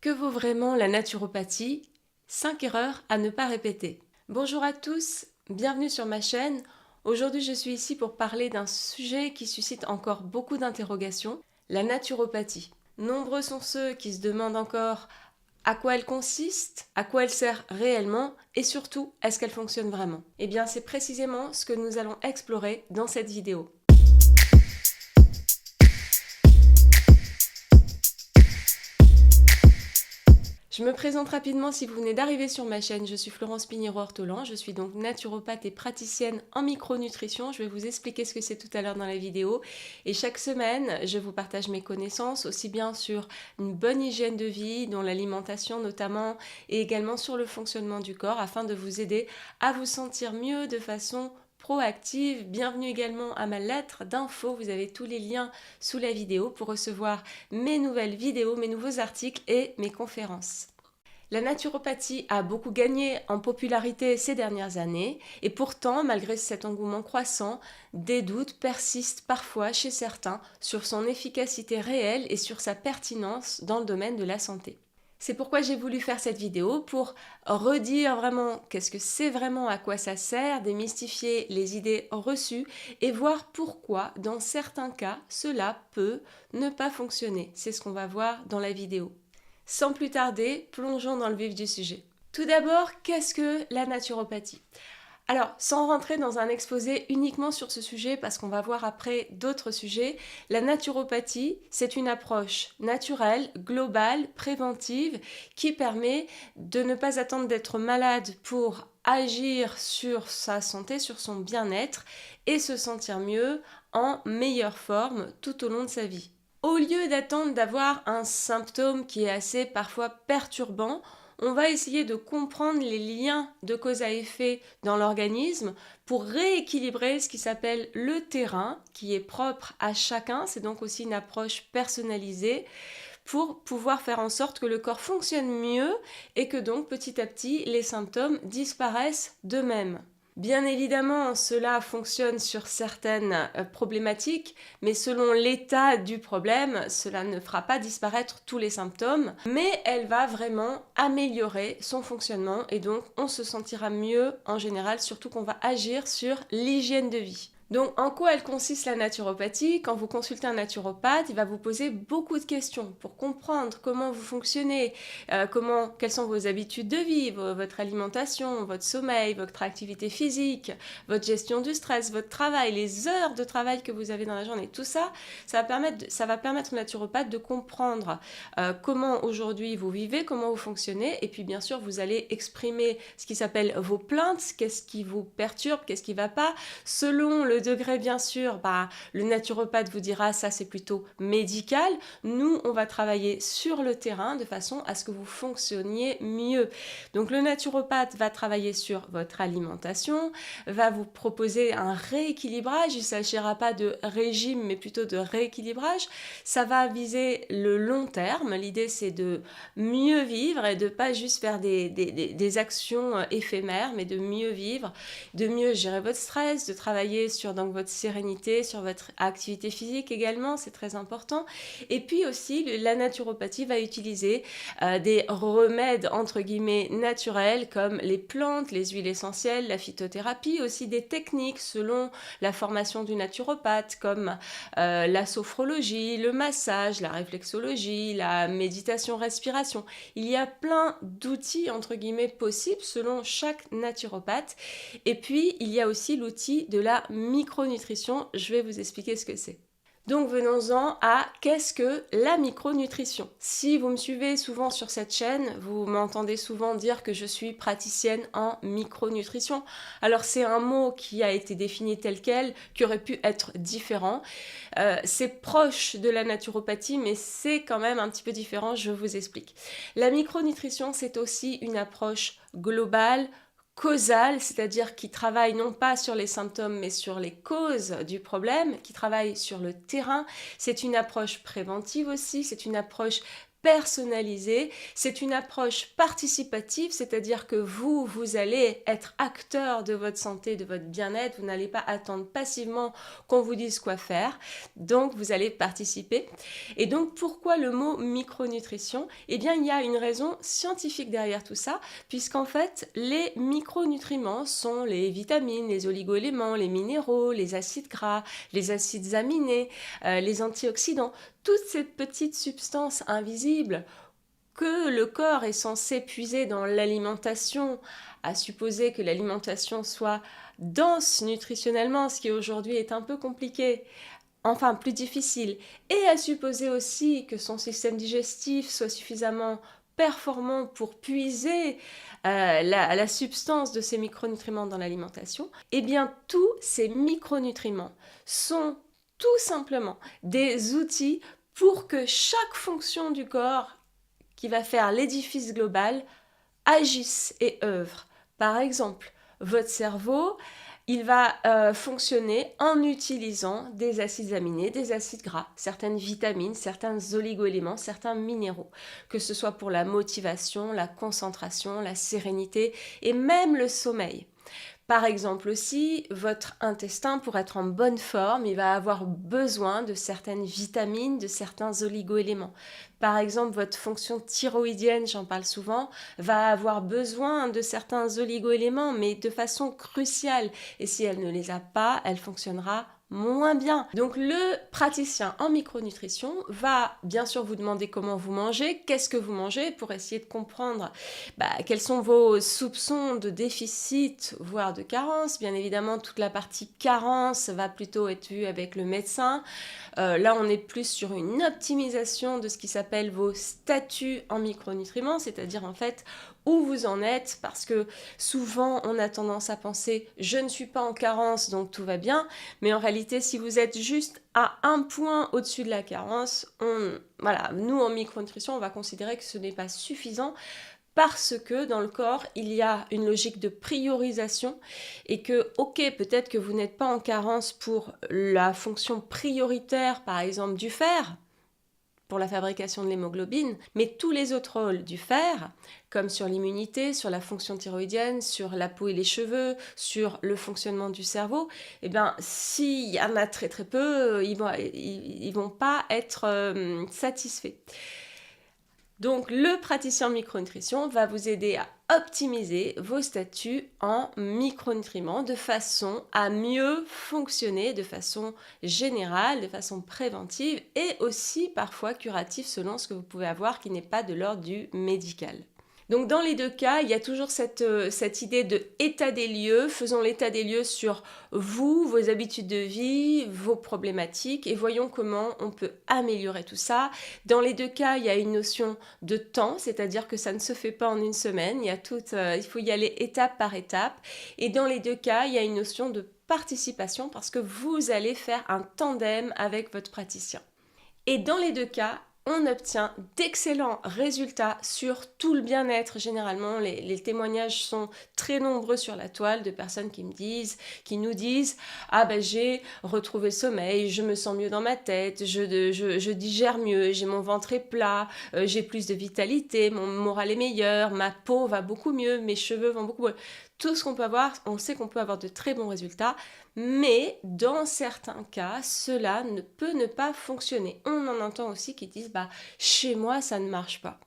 Que vaut vraiment la naturopathie? 5 erreurs à ne pas répéter. Bonjour à tous, bienvenue sur ma chaîne. Aujourd'hui, je suis ici pour parler d'un sujet qui suscite encore beaucoup d'interrogations, la naturopathie. Nombreux sont ceux qui se demandent encore à quoi elle consiste, à quoi elle sert réellement et surtout, est-ce qu'elle fonctionne vraiment? Eh bien, c'est précisément ce que nous allons explorer dans cette vidéo. Je me présente rapidement si vous venez d'arriver sur ma chaîne, je suis Florence Pinheiro-Ortolan, je suis donc naturopathe et praticienne en micronutrition. Je vais vous expliquer ce que c'est tout à l'heure dans la vidéo. Et chaque semaine, je vous partage mes connaissances, aussi bien sur une bonne hygiène de vie, dont l'alimentation notamment, et également sur le fonctionnement du corps, afin de vous aider à vous sentir mieux de façon proactive. Bienvenue également à ma lettre d'info, vous avez tous les liens sous la vidéo pour recevoir mes nouvelles vidéos, mes nouveaux articles et mes conférences. La naturopathie a beaucoup gagné en popularité ces dernières années et pourtant, malgré cet engouement croissant, des doutes persistent parfois chez certains sur son efficacité réelle et sur sa pertinence dans le domaine de la santé. C'est pourquoi j'ai voulu faire cette vidéo pour redire vraiment qu'est-ce que c'est vraiment, à quoi ça sert, démystifier les idées reçues et voir pourquoi dans certains cas cela peut ne pas fonctionner. C'est ce qu'on va voir dans la vidéo. Sans plus tarder, plongeons dans le vif du sujet. Tout d'abord, qu'est-ce que la naturopathie ? Alors, sans rentrer dans un exposé uniquement sur ce sujet, parce qu'on va voir après d'autres sujets, la naturopathie, c'est une approche naturelle, globale, préventive, qui permet de ne pas attendre d'être malade pour agir sur sa santé, sur son bien-être, et se sentir mieux, en meilleure forme, tout au long de sa vie. Au lieu d'attendre d'avoir un symptôme qui est assez parfois perturbant, on va essayer de comprendre les liens de cause à effet dans l'organisme pour rééquilibrer ce qui s'appelle le terrain, qui est propre à chacun. C'est donc aussi une approche personnalisée pour pouvoir faire en sorte que le corps fonctionne mieux et que donc petit à petit les symptômes disparaissent d'eux-mêmes. Bien évidemment, cela fonctionne sur certaines problématiques, mais selon l'état du problème, cela ne fera pas disparaître tous les symptômes, mais elle va vraiment améliorer son fonctionnement et donc on se sentira mieux en général, surtout qu'on va agir sur l'hygiène de vie. Donc, en quoi elle consiste la naturopathie? Quand vous consultez un naturopathe, il va vous poser beaucoup de questions pour comprendre comment vous fonctionnez, quelles sont vos habitudes de vie, votre alimentation, votre sommeil, votre activité physique, votre gestion du stress, votre travail, les heures de travail que vous avez dans la journée. Tout ça, ça va permettre au naturopathe de comprendre comment aujourd'hui vous vivez, comment vous fonctionnez, et puis bien sûr, vous allez exprimer ce qui s'appelle vos plaintes, qu'est-ce qui vous perturbe, qu'est-ce qui ne va pas, selon le degré, bien sûr, le naturopathe vous dira ça c'est plutôt médical. Nous, on va travailler sur le terrain de façon à ce que vous fonctionniez mieux. Donc le naturopathe va travailler sur votre alimentation, va vous proposer un rééquilibrage. Il ne s'agira pas de régime, mais plutôt de rééquilibrage. Ça va viser le long terme. L'idée, c'est de mieux vivre et de ne pas juste faire des actions éphémères, mais de mieux vivre, de mieux gérer votre stress, de travailler sur donc votre sérénité, sur votre activité physique également, c'est très important. Et puis aussi, la naturopathie va utiliser des remèdes entre guillemets naturels comme les plantes, les huiles essentielles, la phytothérapie, aussi des techniques selon la formation du naturopathe comme la sophrologie, le massage, la réflexologie, la méditation-respiration. Il y a plein d'outils entre guillemets possibles selon chaque naturopathe. Et puis, il y a aussi l'outil de la micronutrition. Je vais vous expliquer ce que c'est. Donc venons-en à qu'est-ce que la micronutrition. Si vous me suivez souvent sur cette chaîne, vous m'entendez souvent dire que je suis praticienne en micronutrition. Alors c'est un mot qui a été défini tel quel, qui aurait pu être différent. C'est proche de la naturopathie, mais c'est quand même un petit peu différent, je vous explique. La micronutrition, c'est aussi une approche globale, causale, c'est-à-dire qui travaille non pas sur les symptômes mais sur les causes du problème, qui travaille sur le terrain. C'est une approche préventive aussi, c'est une approche personnalisée, c'est une approche participative, c'est-à-dire que vous allez être acteur de votre santé, de votre bien-être, vous n'allez pas attendre passivement qu'on vous dise quoi faire, donc vous allez participer. Et donc pourquoi le mot micronutrition? Eh bien il y a une raison scientifique derrière tout ça, puisqu'en fait les micronutriments sont les vitamines, les oligo-éléments, les minéraux, les acides gras, les acides aminés, les antioxydants, toutes ces petites substances invisibles que le corps est censé puiser dans l'alimentation, à supposer que l'alimentation soit dense nutritionnellement, ce qui aujourd'hui est un peu compliqué, enfin plus difficile, et à supposer aussi que son système digestif soit suffisamment performant pour puiser la substance de ces micronutriments dans l'alimentation, eh bien tous ces micronutriments sont tout simplement des outils pour que chaque fonction du corps qui va faire l'édifice global agisse et œuvre. Par exemple, votre cerveau, il va fonctionner en utilisant des acides aminés, des acides gras, certaines vitamines, certains oligo-éléments, certains minéraux, que ce soit pour la motivation, la concentration, la sérénité et même le sommeil. Par exemple aussi, votre intestin, pour être en bonne forme, il va avoir besoin de certaines vitamines, de certains oligo-éléments. Par exemple, votre fonction thyroïdienne, j'en parle souvent, va avoir besoin de certains oligo-éléments, mais de façon cruciale. Et si elle ne les a pas, elle fonctionnera moins bien. Donc le praticien en micronutrition va bien sûr vous demander comment vous mangez, qu'est-ce que vous mangez pour essayer de comprendre quels sont vos soupçons de déficit, voire de carence. Bien évidemment, toute la partie carence va plutôt être vue avec le médecin. Là, on est plus sur une optimisation de ce qui s'appelle vos statuts en micronutriments, c'est-à-dire en fait où vous en êtes, parce que souvent on a tendance à penser je ne suis pas en carence donc tout va bien, mais en réalité si vous êtes juste à un point au-dessus de la carence, nous en micronutrition on va considérer que ce n'est pas suffisant, parce que dans le corps, il y a une logique de priorisation et que, ok, peut-être que vous n'êtes pas en carence pour la fonction prioritaire, par exemple du fer, pour la fabrication de l'hémoglobine, mais tous les autres rôles du fer, comme sur l'immunité, sur la fonction thyroïdienne, sur la peau et les cheveux, sur le fonctionnement du cerveau, eh bien, s'il y en a très très peu, ils vont pas être satisfaits. Donc, le praticien en micronutrition va vous aider à optimiser vos statuts en micronutriments de façon à mieux fonctionner de façon générale, de façon préventive et aussi parfois curative selon ce que vous pouvez avoir qui n'est pas de l'ordre du médical. Donc dans les deux cas, il y a toujours cette idée de état des lieux. Faisons l'état des lieux sur vous, vos habitudes de vie, vos problématiques et voyons comment on peut améliorer tout ça. Dans les deux cas, il y a une notion de temps, c'est-à-dire que ça ne se fait pas en une semaine. Il faut y aller étape par étape. Et dans les deux cas, il y a une notion de participation parce que vous allez faire un tandem avec votre praticien. Et dans les deux cas, on obtient d'excellents résultats sur tout le bien-être. Généralement, les témoignages sont très nombreux sur la toile de personnes qui nous disent « Ah ben j'ai retrouvé le sommeil, je me sens mieux dans ma tête, je digère mieux, j'ai mon ventre est plat, j'ai plus de vitalité, mon moral est meilleur, ma peau va beaucoup mieux, mes cheveux vont beaucoup mieux. » Tout ce qu'on peut avoir, on sait qu'on peut avoir de très bons résultats, mais dans certains cas, cela ne peut ne pas fonctionner. On en entend aussi qui disent « chez moi, ça ne marche pas ».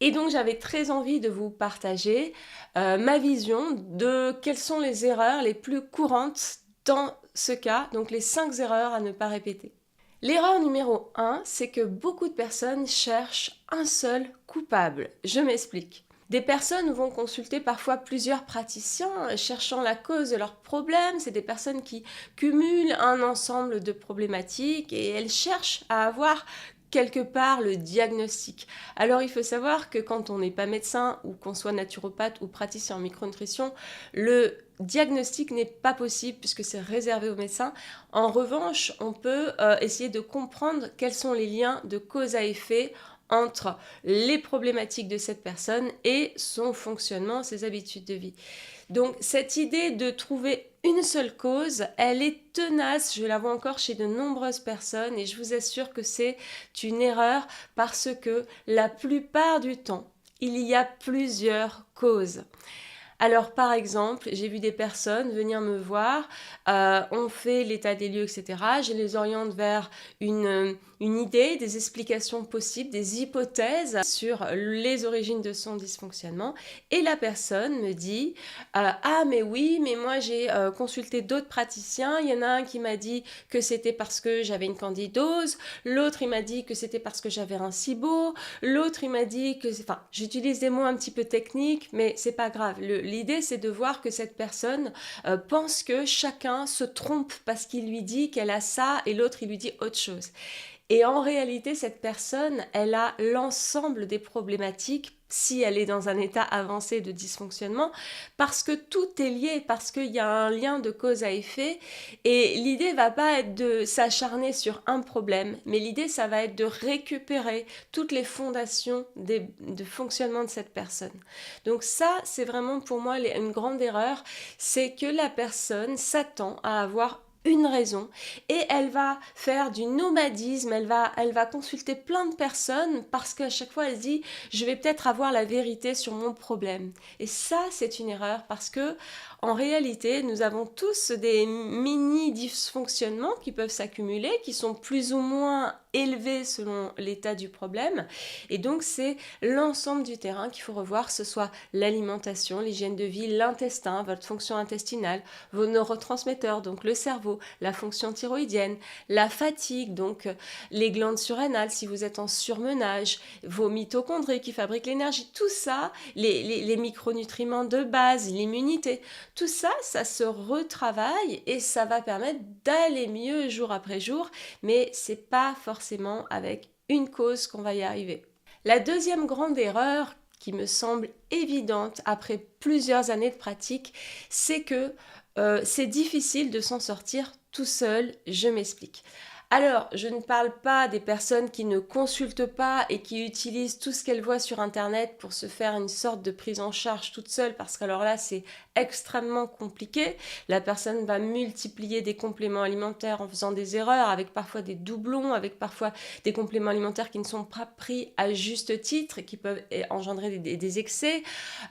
Et donc, j'avais très envie de vous partager ma vision de quelles sont les erreurs les plus courantes dans ce cas, donc les 5 erreurs à ne pas répéter. L'erreur numéro 1, c'est que beaucoup de personnes cherchent un seul coupable. Je m'explique. Des personnes vont consulter parfois plusieurs praticiens cherchant la cause de leurs problèmes. C'est des personnes qui cumulent un ensemble de problématiques et elles cherchent à avoir quelque part le diagnostic. Alors il faut savoir que quand on n'est pas médecin ou qu'on soit naturopathe ou praticien en micronutrition, le diagnostic n'est pas possible puisque c'est réservé aux médecins. En revanche, on peut essayer de comprendre quels sont les liens de cause à effet entre les problématiques de cette personne et son fonctionnement, ses habitudes de vie. Donc cette idée de trouver une seule cause, elle est tenace, je la vois encore chez de nombreuses personnes et je vous assure que c'est une erreur parce que la plupart du temps, il y a plusieurs causes. Alors par exemple, j'ai vu des personnes venir me voir, on fait l'état des lieux, etc. Je les oriente vers une idée, des explications possibles, des hypothèses sur les origines de son dysfonctionnement. Et la personne me dit ah mais oui, mais moi j'ai consulté d'autres praticiens, il y en a un qui m'a dit que c'était parce que j'avais une candidose, l'autre il m'a dit que c'était parce que j'avais un SIBO, l'autre il m'a dit que... Enfin, j'utilise des mots un petit peu techniques, mais c'est pas grave. L'idée, c'est de voir que cette personne pense que chacun se trompe parce qu'il lui dit qu'elle a ça et l'autre, il lui dit autre chose. Et en réalité, cette personne, elle a l'ensemble des problématiques si elle est dans un état avancé de dysfonctionnement, parce que tout est lié, parce qu'il y a un lien de cause à effet, et l'idée va pas être de s'acharner sur un problème, mais l'idée, ça va être de récupérer toutes les fondations de fonctionnement de cette personne. Donc ça, c'est vraiment pour moi une grande erreur, c'est que la personne s'attend à avoir une raison et elle va faire du nomadisme, elle va consulter plein de personnes parce qu'à chaque fois elle dit je vais peut-être avoir la vérité sur mon problème. Et ça c'est une erreur parce que en réalité nous avons tous des mini dysfonctionnements qui peuvent s'accumuler, qui sont plus ou moins élevés selon l'état du problème, et donc c'est l'ensemble du terrain qu'il faut revoir, que ce soit l'alimentation, l'hygiène de vie, l'intestin, votre fonction intestinale, vos neurotransmetteurs, donc le cerveau, la fonction thyroïdienne, la fatigue, donc les glandes surrénales si vous êtes en surmenage, vos mitochondries qui fabriquent l'énergie, tout ça, les micronutriments de base, l'immunité, tout ça, ça se retravaille et ça va permettre d'aller mieux jour après jour, mais c'est pas forcément avec une cause qu'on va y arriver. La deuxième grande erreur qui me semble évidente après plusieurs années de pratique, c'est que c'est difficile de s'en sortir tout seul, je m'explique. Alors, je ne parle pas des personnes qui ne consultent pas et qui utilisent tout ce qu'elles voient sur Internet pour se faire une sorte de prise en charge toute seule, parce qu'alors là, c'est extrêmement compliqué. La personne va multiplier des compléments alimentaires en faisant des erreurs, avec parfois des doublons, avec parfois des compléments alimentaires qui ne sont pas pris à juste titre et qui peuvent engendrer des excès.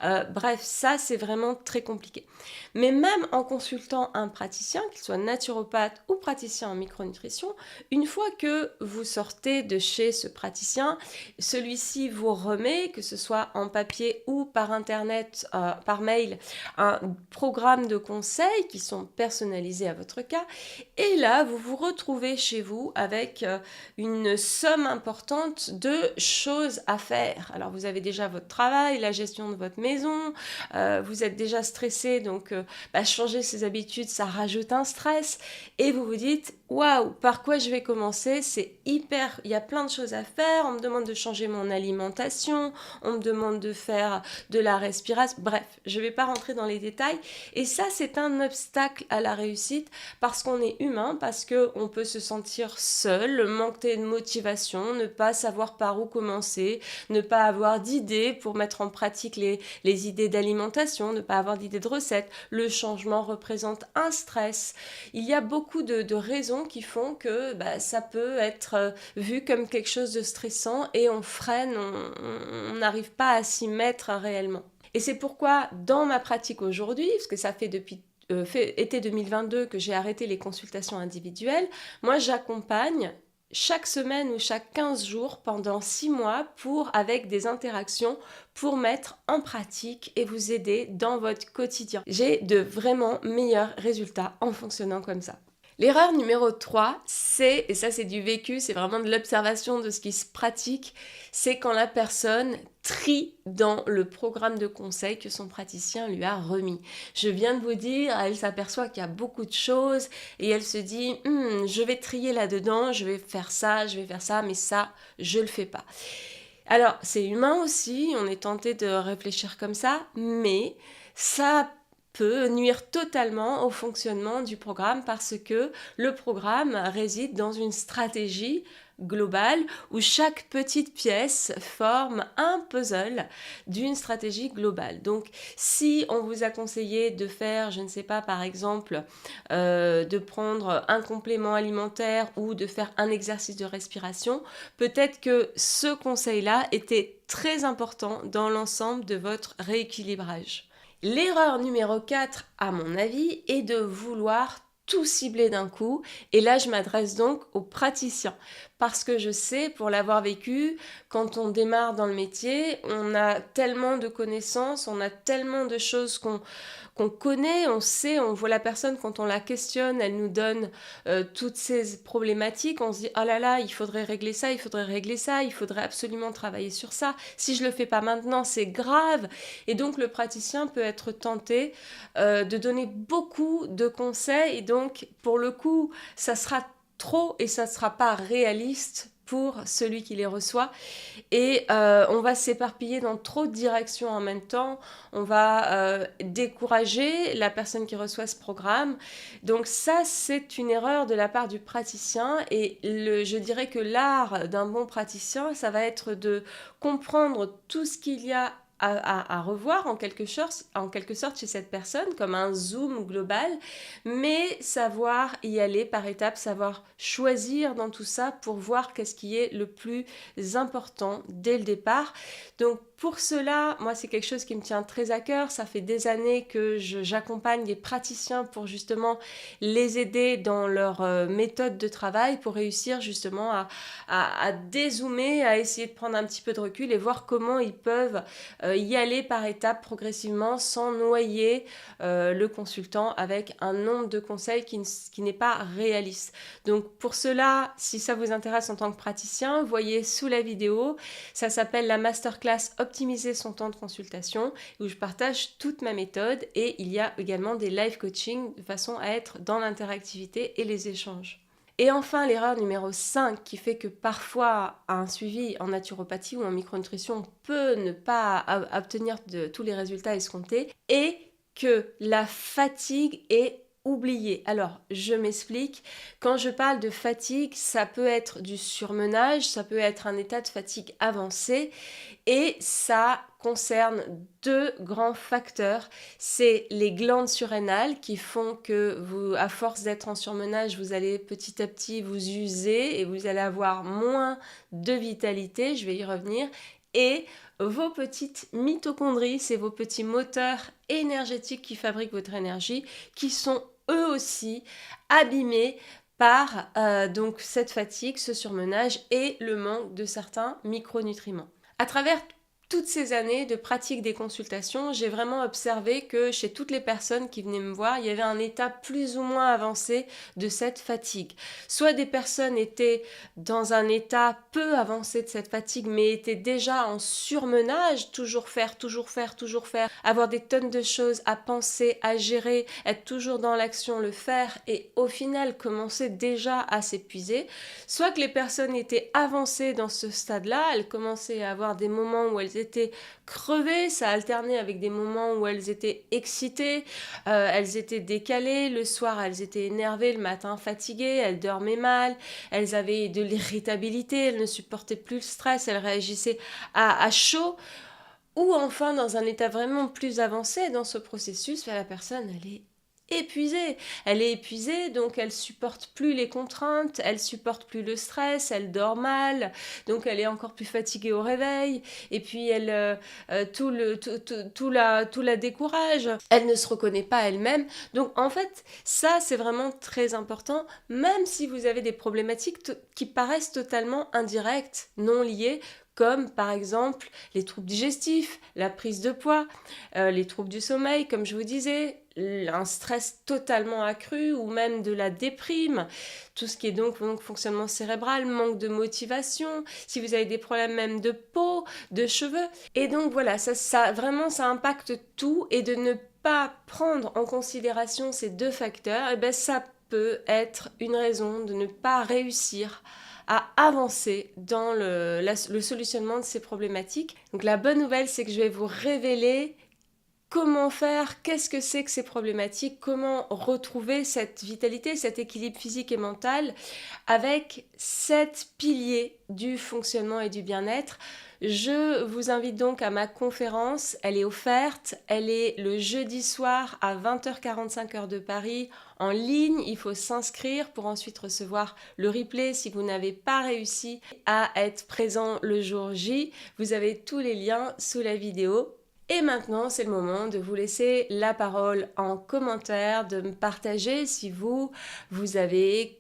Bref, ça, c'est vraiment très compliqué. Mais même en consultant un praticien, qu'il soit naturopathe ou praticien en micronutrition, une fois que vous sortez de chez ce praticien, celui-ci vous remet, que ce soit en papier ou par internet, par mail, un programme de conseils qui sont personnalisés à votre cas. Et là, vous vous retrouvez chez vous avec une somme importante de choses à faire. Alors, vous avez déjà votre travail, la gestion de votre maison, vous êtes déjà stressé, donc changer ses habitudes, ça rajoute un stress. Et vous vous dites, waouh, par quoi je vais commencer? C'est hyper, il y a plein de choses à faire. On me demande de changer mon alimentation, on me demande de faire de la respiration. Bref, je ne vais pas rentrer dans les détails. Et ça, c'est un obstacle à la réussite parce qu'on est humain, parce qu'on peut se sentir seul, manquer de motivation, ne pas savoir par où commencer, ne pas avoir d'idées pour mettre en pratique les idées d'alimentation, ne pas avoir d'idées de recettes. Le changement représente un stress. Il y a beaucoup de raisons qui font que ça peut être vu comme quelque chose de stressant et on freine, on n'arrive pas à s'y mettre réellement. Et c'est pourquoi dans ma pratique aujourd'hui, parce que ça fait depuis été 2022 que j'ai arrêté les consultations individuelles, moi j'accompagne chaque semaine ou chaque 15 jours pendant 6 mois avec des interactions pour mettre en pratique et vous aider dans votre quotidien. J'ai de vraiment meilleurs résultats en fonctionnant comme ça. L'erreur numéro 3, et ça c'est du vécu, c'est vraiment de l'observation de ce qui se pratique, c'est quand la personne trie dans le programme de conseil que son praticien lui a remis. Je viens de vous dire, elle s'aperçoit qu'il y a beaucoup de choses et elle se dit « je vais trier là-dedans, je vais faire ça, mais ça, je le fais pas ». Alors, c'est humain aussi, on est tenté de réfléchir comme ça, mais ça peut nuire totalement au fonctionnement du programme parce que le programme réside dans une stratégie globale où chaque petite pièce forme un puzzle d'une stratégie globale. Donc si on vous a conseillé de faire, je ne sais pas, par exemple, de prendre un complément alimentaire ou de faire un exercice de respiration, peut-être que ce conseil-là était très important dans l'ensemble de votre rééquilibrage. L'erreur numéro 4, à mon avis, est de vouloir tout cibler d'un coup. Et là, je m'adresse donc aux praticiens. Parce que je sais, pour l'avoir vécu, quand on démarre dans le métier, on a tellement de connaissances, on a tellement de choses qu'on connaît, on sait, on voit la personne quand on la questionne, elle nous donne toutes ces problématiques, on se dit oh là là, il faudrait régler ça, il faudrait régler ça, il faudrait absolument travailler sur ça, si je le fais pas maintenant c'est grave. Et donc le praticien peut être tenté de donner beaucoup de conseils et donc pour le coup ça sera trop et ça ne sera pas réaliste pour celui qui les reçoit et on va s'éparpiller dans trop de directions en même temps, on va décourager la personne qui reçoit ce programme. Donc ça, c'est une erreur de la part du praticien et je dirais que l'art d'un bon praticien, ça va être de comprendre tout ce qu'il y a à revoir en quelque sorte chez cette personne, comme un zoom global, mais savoir y aller par étapes, savoir choisir dans tout ça pour voir qu'est-ce qui est le plus important dès le départ. Donc pour cela, moi c'est quelque chose qui me tient très à cœur, ça fait des années que j'accompagne les praticiens pour justement les aider dans leur méthode de travail, pour réussir justement à dézoomer, à essayer de prendre un petit peu de recul et voir comment ils peuvent y aller par étapes progressivement sans noyer le consultant avec un nombre de conseils qui n'est pas réaliste. Donc pour cela, si ça vous intéresse en tant que praticien, voyez sous la vidéo, ça s'appelle la masterclass Optimiser son temps de consultation où je partage toute ma méthode et il y a également des live coaching de façon à être dans l'interactivité et les échanges. Et enfin, l'erreur numéro 5 qui fait que parfois un suivi en naturopathie ou en micronutrition peut ne pas obtenir tous les résultats escomptés est que la fatigue est oubliée. Alors, je m'explique. Quand je parle de fatigue, ça peut être du surmenage, ça peut être un état de fatigue avancé et ça concerne deux grands facteurs. C'est les glandes surrénales qui font que vous, à force d'être en surmenage, vous allez petit à petit vous user et vous allez avoir moins de vitalité, je vais y revenir, et vos petites mitochondries, c'est vos petits moteurs énergétiques qui fabriquent votre énergie, qui sont eux aussi abîmés par donc cette fatigue, ce surmenage et le manque de certains micronutriments. À travers toutes ces années de pratique des consultations, j'ai vraiment observé que chez toutes les personnes qui venaient me voir, il y avait un état plus ou moins avancé de cette fatigue. Soit des personnes étaient dans un état peu avancé de cette fatigue, mais étaient déjà en surmenage, toujours faire, avoir des tonnes de choses à penser, à gérer, être toujours dans l'action, le faire, et au final commencer déjà à s'épuiser. Soit que les personnes étaient avancées dans ce stade-là, elles commençaient à avoir des moments où elles étaient crevées, ça alternait avec des moments où elles étaient excitées, elles étaient décalées, le soir elles étaient énervées, le matin fatiguées, elles dormaient mal, elles avaient de l'irritabilité, elles ne supportaient plus le stress, elles réagissaient à chaud, ou enfin dans un état vraiment plus avancé dans ce processus, la personne elle est épuisée, donc elle supporte plus les contraintes, elle supporte plus le stress, elle dort mal, donc elle est encore plus fatiguée au réveil, et puis elle tout la décourage, elle ne se reconnaît pas elle-même. Donc en fait, ça c'est vraiment très important, même si vous avez des problématiques qui paraissent totalement indirectes, non liées, comme par exemple les troubles digestifs, la prise de poids, les troubles du sommeil, comme je vous disais, un stress totalement accru ou même de la déprime, tout ce qui est donc fonctionnement cérébral, manque de motivation, si vous avez des problèmes même de peau, de cheveux. Et donc voilà, ça vraiment ça impacte tout, et de ne pas prendre en considération ces deux facteurs, et ben ça peut être une raison de ne pas réussir à avancer dans le solutionnement de ces problématiques. Donc la bonne nouvelle, c'est que je vais vous révéler comment faire, qu'est-ce que c'est que ces problématiques, comment retrouver cette vitalité, cet équilibre physique et mental avec 7 piliers du fonctionnement et du bien-être. Je vous invite donc à ma conférence, elle est offerte, elle est le jeudi soir à 20h45 heure de Paris, en ligne, il faut s'inscrire pour ensuite recevoir le replay si vous n'avez pas réussi à être présent le jour J. Vous avez tous les liens sous la vidéo. Et maintenant, c'est le moment de vous laisser la parole en commentaire, de me partager si vous avez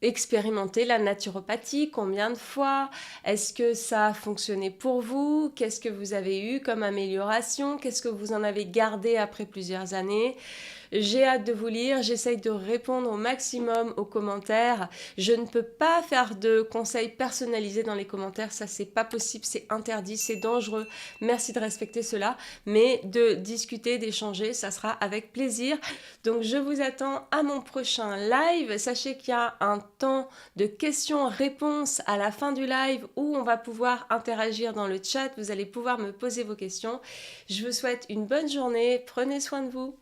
expérimenté la naturopathie, combien de fois, est-ce que ça a fonctionné pour vous, qu'est-ce que vous avez eu comme amélioration, qu'est-ce que vous en avez gardé après plusieurs années. J'ai hâte de vous lire, j'essaye de répondre au maximum aux commentaires. Je ne peux pas faire de conseils personnalisés dans les commentaires, ça c'est pas possible, c'est interdit, c'est dangereux. Merci de respecter cela, mais de discuter, d'échanger, ça sera avec plaisir. Donc je vous attends à mon prochain live. Sachez qu'il y a un temps de questions-réponses à la fin du live où on va pouvoir interagir dans le chat. Vous allez pouvoir me poser vos questions. Je vous souhaite une bonne journée, prenez soin de vous.